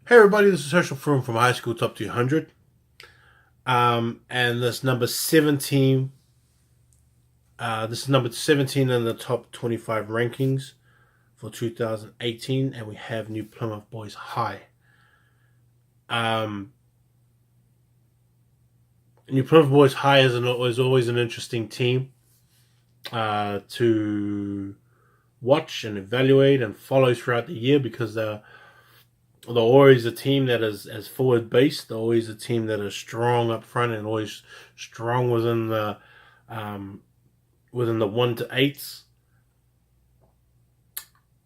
Hey everybody, this is Herschel from High School Top 200. And this number 17. This is number 17 in the top 25 rankings for 2018, and we have New Plymouth Boys High. Um, New Plymouth Boys High is always an interesting team to watch and evaluate and follow throughout the year because they're always a team that is as forward based. They're always a team that is strong up front and always strong within the 1 to 8s.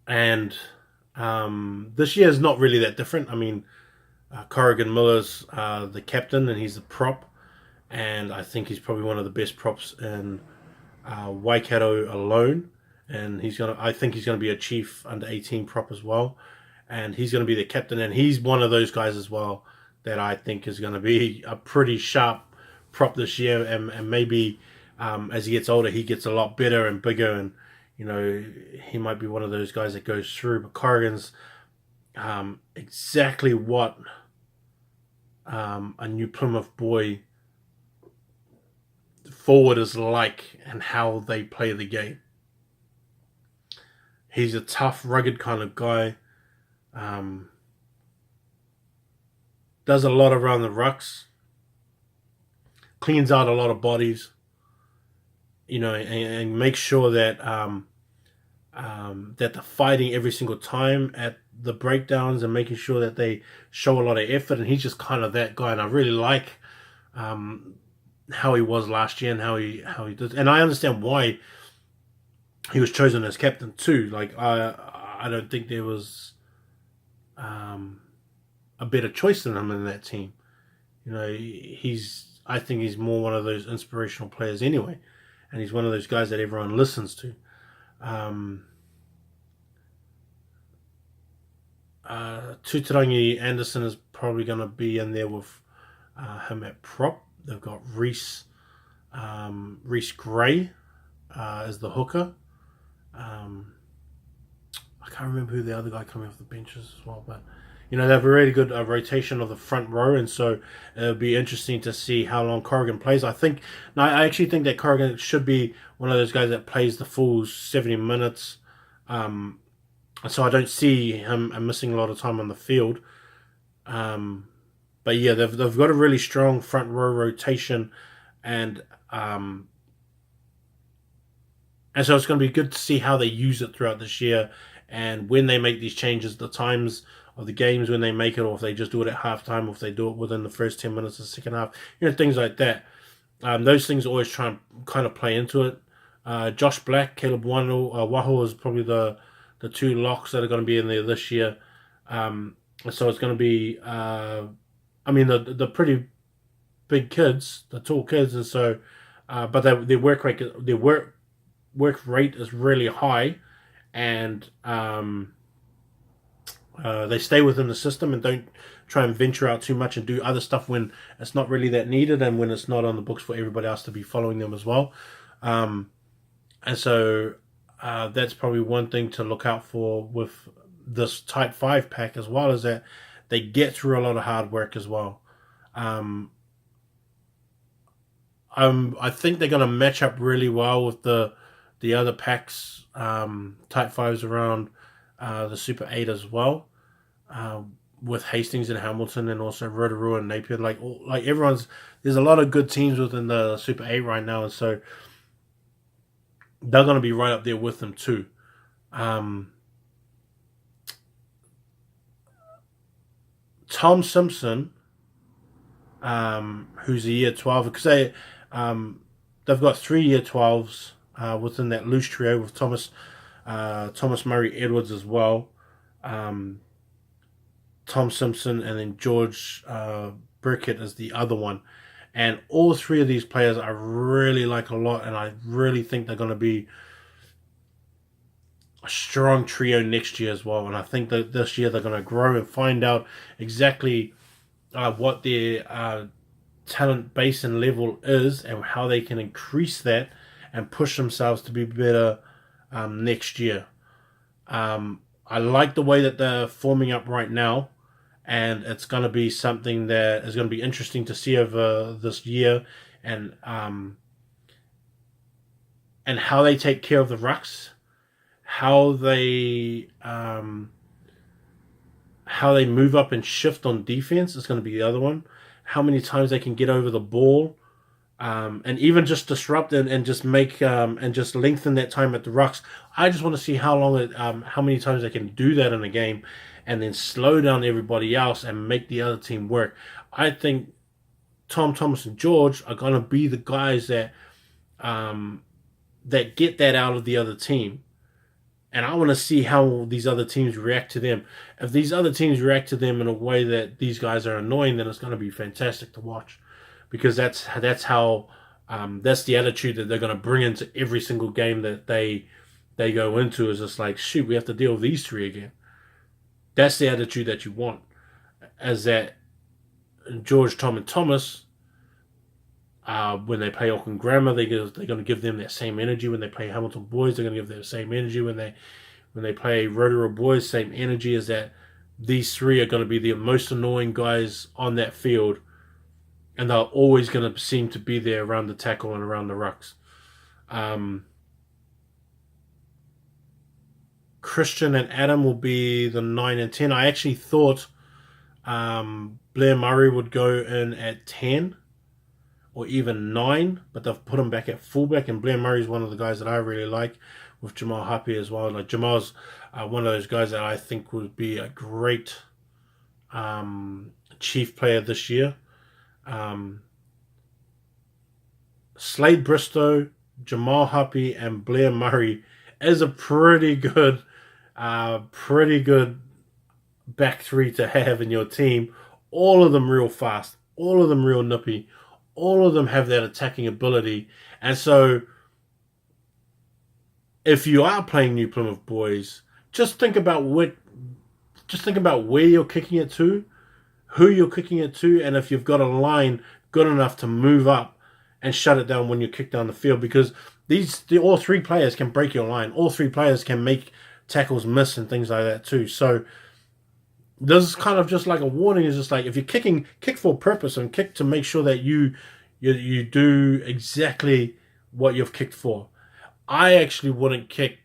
And this year is not really that different. I mean, Corrigan Miller's the captain and he's the prop, and I think he's probably one of the best props in Waikato alone. And I think he's gonna be a chief under 18 prop as well, and he's going to be the captain, and he's one of those guys as well that I think is going to be a pretty sharp prop this year, and maybe as he gets older he gets a lot better and bigger, and he might be one of those guys that goes through. But Corrigan's exactly what a New Plymouth boy forward is like and how they play the game. He's a tough, rugged kind of guy. Does a lot around the rucks, cleans out a lot of bodies, and makes sure that that they're fighting every single time at the breakdowns and making sure that they show a lot of effort. And he's just kind of that guy, and I really like how he was last year and how he did. And I understand why he was chosen as captain too. Like I don't think there was a better choice than him in that team. I think he's more one of those inspirational players anyway, and he's one of those guys that everyone listens to. Tuturangi Anderson is probably going to be in there with him at prop. They've got Reese Gray as the hooker. I can't remember who the other guy coming off the bench is as well, but they have a really good rotation of the front row, and so it'll be interesting to see how long Corrigan plays. I actually think that Corrigan should be one of those guys that plays the full 70 minutes. So I don't see him missing a lot of time on the field. But yeah, they've got a really strong front row rotation, and so it's going to be good to see how they use it throughout this year, and when they make these changes, the times of the games when they make it, or if they just do it at halftime, or if they do it within the first 10 minutes of the second half, things like that. Those things always try and kind of play into it. Josh Black, Caleb Waho is probably the two locks that are going to be in there this year. So it's going to be, the pretty big kids, the tall kids, and so, but their work rate is really high, and they stay within the system and don't try and venture out too much and do other stuff when it's not really that needed and when it's not on the books for everybody else to be following them as well. And so that's probably one thing to look out for with this Type 5 pack as well, is that they get through a lot of hard work as well. I think they're going to match up really well with the other packs, Type 5s around the Super 8 as well, with Hastings and Hamilton, and also Rotorua and Napier. Like there's a lot of good teams within the Super 8 right now, and so they're going to be right up there with them too. Tom Simpson, who's a year 12, because they've got 3 year 12s within that loose trio with Thomas Murray Edwards as well, Tom Simpson, and then George Burkett is the other one. And all 3 of these players I really like a lot, and I really think they're going to be a strong trio next year as well. And I think that this year they're going to grow and find out exactly what their talent base and level is, and how they can increase that and push themselves to be better next year. I like the way that they're forming up right now, and it's going to be something that is going to be interesting to see over this year, and how they take care of the rucks, how they move up and shift on defense is going to be the other one. How many times they can get over the ball, and even just disrupt and just make and just lengthen that time at the rucks. I just want to see how many times they can do that in a game, and then slow down everybody else and make the other team work. I think Tom, Thomas, and George are going to be the guys that get that out of the other team. And I want to see how these other teams react to them. If these other teams react to them in a way that these guys are annoying, then it's going to be fantastic to watch, because that's how that's the attitude that they're going to bring into every single game that they go into. Is just like, shoot, we have to deal with these three again. That's the attitude that you want. As that George, Tom, and Thomas, when they play Auckland Grammar, they're going to give them that same energy. When they play Hamilton Boys, they're going to give them the same energy. When they play Rotorua Boys, same energy. Is that these three are going to be the most annoying guys on that field, and they're always going to seem to be there around the tackle and around the rucks. Christian and Adam will be the 9 and 10. I actually thought Blair Murray would go in at 10 or even 9, but they've put him back at fullback, and Blair Murray's one of the guys that I really like, with Jamal Happy as well. Like, Jamal's one of those guys that I think would be a great chief player this year. Slade Bristow, Jamal Happy, and Blair Murray is a pretty good back three to have in your team. All of them real fast, all of them real nippy, all of them have that attacking ability. And so if you are playing New Plymouth Boys, just think about where you're kicking it to, who you're kicking it to, and if you've got a line good enough to move up and shut it down when you kick down the field, because all three players can break your line. All three players can make tackles miss and things like that too. So this is kind of just like a warning. Is just like, if you're kicking, kick for a purpose, and kick to make sure that you do exactly what you've kicked for. I actually wouldn't kick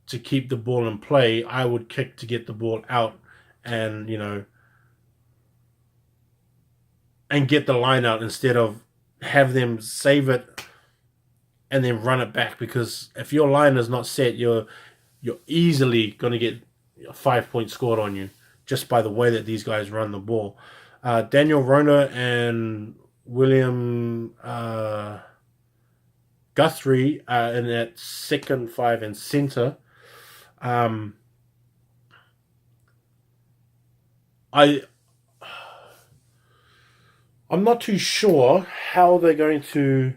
to keep the ball in play. I would kick to get the ball out and, and get the line out, instead of have them save it and then run it back. Because if your line is not set, you're easily going to get a 5-point scored on you, just by the way that these guys run the ball. Daniel Rona and William Guthrie in that second 5 and centre. I'm not too sure how they're going to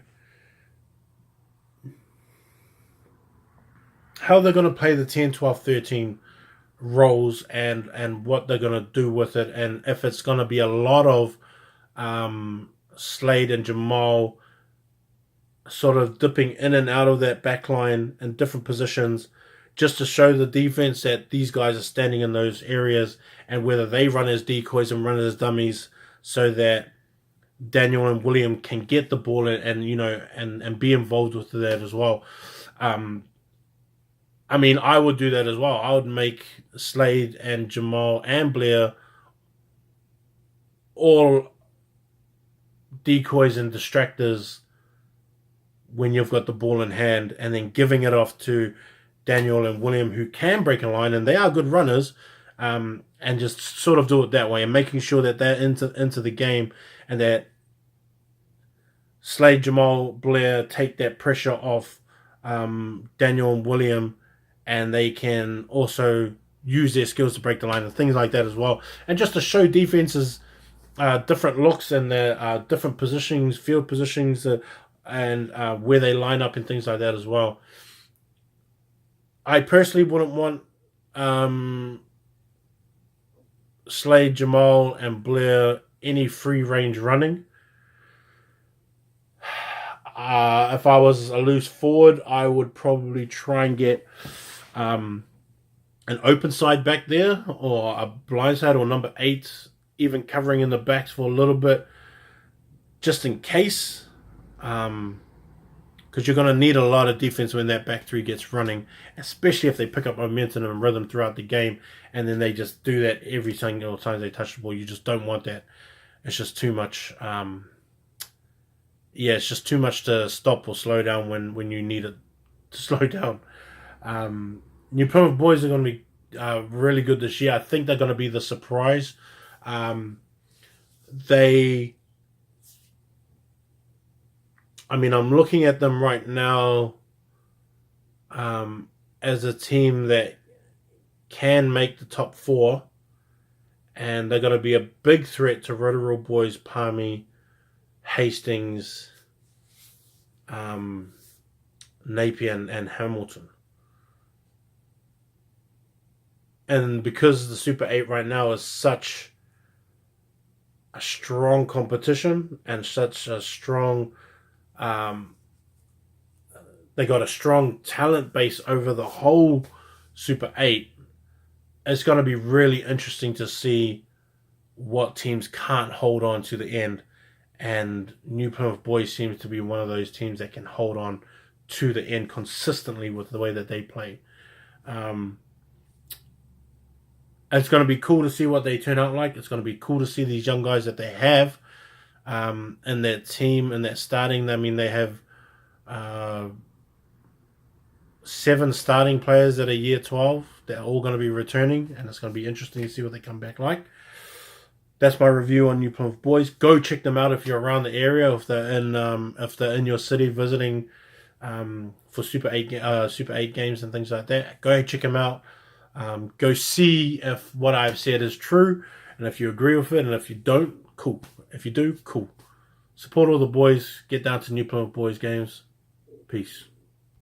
play the 10, 12, 13 roles, and what they're going to do with it, and if it's going to be a lot of Slade and Jamal sort of dipping in and out of that back line in different positions, just to show the defense that these guys are standing in those areas, and whether they run as decoys and run as dummies, so that Daniel and William can get the ball and be involved with that as well. I mean, I would do that as well. I would make Slade and Jamal and Blair all decoys and distractors when you've got the ball in hand, and then giving it off to Daniel and William, who can break a line, and they are good runners, and just sort of do it that way, and making sure that they're into the game, and that Slade, Jamal, Blair take that pressure off Daniel and William, and they can also use their skills to break the line and things like that as well. And just to show defenses different looks and their different positions, field positions, and where they line up and things like that as well. I personally wouldn't want Slade, Jamal, and Blair any free range running. If I was a loose forward, I would probably try and get an open side back there, or a blind side, or number 8 even covering in the backs for a little bit, just in case. Because you're going to need a lot of defense when that back three gets running, especially if they pick up momentum and rhythm throughout the game, and then they just do that every single time they touch the ball. You just don't want that. It's just too much. It's just too much to stop or slow down when you need it to slow down. New Plymouth boys are going to be really good this year. I think they're going to be the surprise. I'm looking at them right now as a team that can make the top 4, and they're going to be a big threat to Rotorua boys, Palmy, Hastings, Napier, and Hamilton. And because the Super 8 right now is such a strong competition and such a strong... they got a strong talent base over the whole Super 8. It's going to be really interesting to see what teams can't hold on to the end. And New Plymouth Boys seems to be one of those teams that can hold on to the end consistently with the way that they play. It's going to be cool to see what they turn out like. It's going to be cool to see these young guys that they have in that team, and that starting. I mean, they have 7 starting players that are year 12. They're all going to be returning, and it's going to be interesting to see what they come back like. That's my review on New Plymouth Boys. Go check them out if you're around the area, if they're in your city visiting for Super 8 games and things like that. Go check them out. Go see if what I've said is true, and if you agree with it, and if you don't, cool. If you do, cool. Support all the boys. Get down to New Plymouth Boys games. Peace.